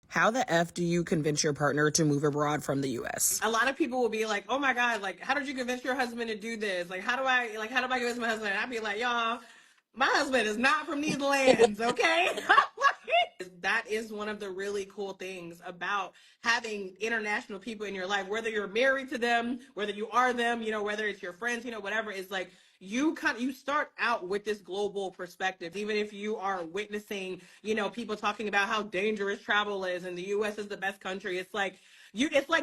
How the F do you convince your partner to move abroad from the US? A lot of people will be like, "Oh my God, like, how did you convince your husband to do this? Like, how do I convince my husband?" And I'd be like, "Y'all, my husband is not from these lands, okay?" That is one of the really cool things about having international people in your life, whether you're married to them, whether you are them, whether it's your friends, whatever. Is like you start out with this global perspective, even if you are witnessing, people talking about how dangerous travel is and the US is the best country. It's like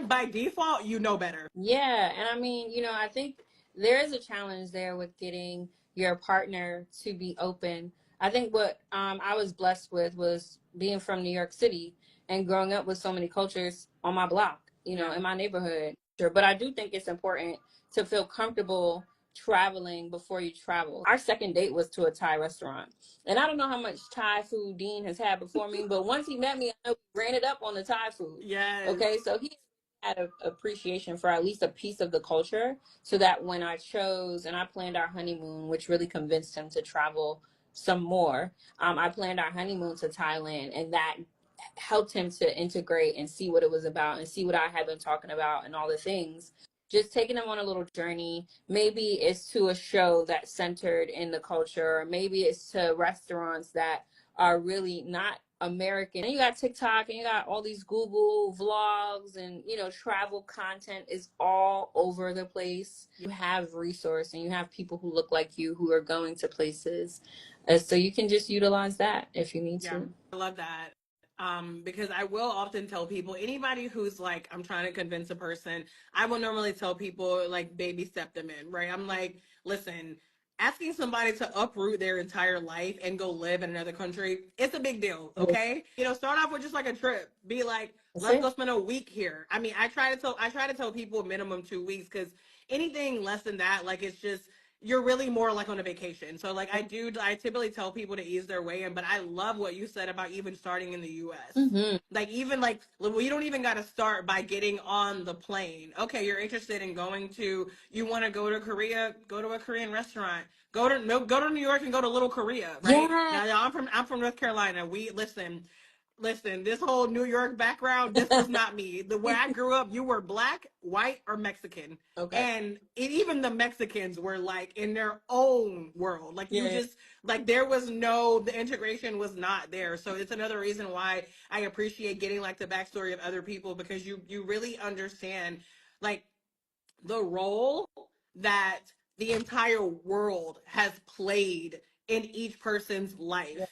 by default, you know better. Yeah, and I mean, I think there is a challenge there with getting your partner to be open. I think what I was blessed with was being from New York City and growing up with so many cultures on my block, in my neighborhood. Sure, but I do think it's important to feel comfortable traveling before you travel. Our second date was to a Thai restaurant. And I don't know how much Thai food Dean has had before me, but once he met me, I know we ran it up on the Thai food. Yes. Okay, so he had an appreciation for at least a piece of the culture, so that when I chose and I planned our honeymoon, which really convinced him to travel some more, I planned our honeymoon to Thailand, and that helped him to integrate and see what it was about and see what I had been talking about and all the things. Just taking them on a little journey. Maybe it's to a show that's centered in the culture, or maybe it's to restaurants that are really not American. And you got TikTok and you got all these Google vlogs, and travel content is all over the place. You have resource and you have people who look like you who are going to places. So you can just utilize that if you need to. I love that. Because I will often tell people, anybody who's like, I'm trying to convince a person, I will normally tell people, like, baby step them in, right? I'm like, listen, asking somebody to uproot their entire life and go live in another country, it's a big deal, okay? Start off with just like a trip. Be like, let's go spend a week here. I mean, I try to tell people minimum 2 weeks, because anything less than that, like, it's just, you're really more like on a vacation. So like I typically tell people to ease their way in, but I love what you said about even starting in the US. Mm-hmm. Like even like well, you don't even got to start by getting on the plane. Okay, you're interested in you want to go to Korea, go to a Korean restaurant. Go to New York and go to Little Korea, right? Yeah. Now I'm from North Carolina. We listen, this whole New York background, this was not me. The way I grew up, you were black, white, or Mexican. Okay. And even the Mexicans were like in their own world. Like you just like the integration was not there. So it's another reason why I appreciate getting like the backstory of other people, because you really understand like the role that the entire world has played in each person's life.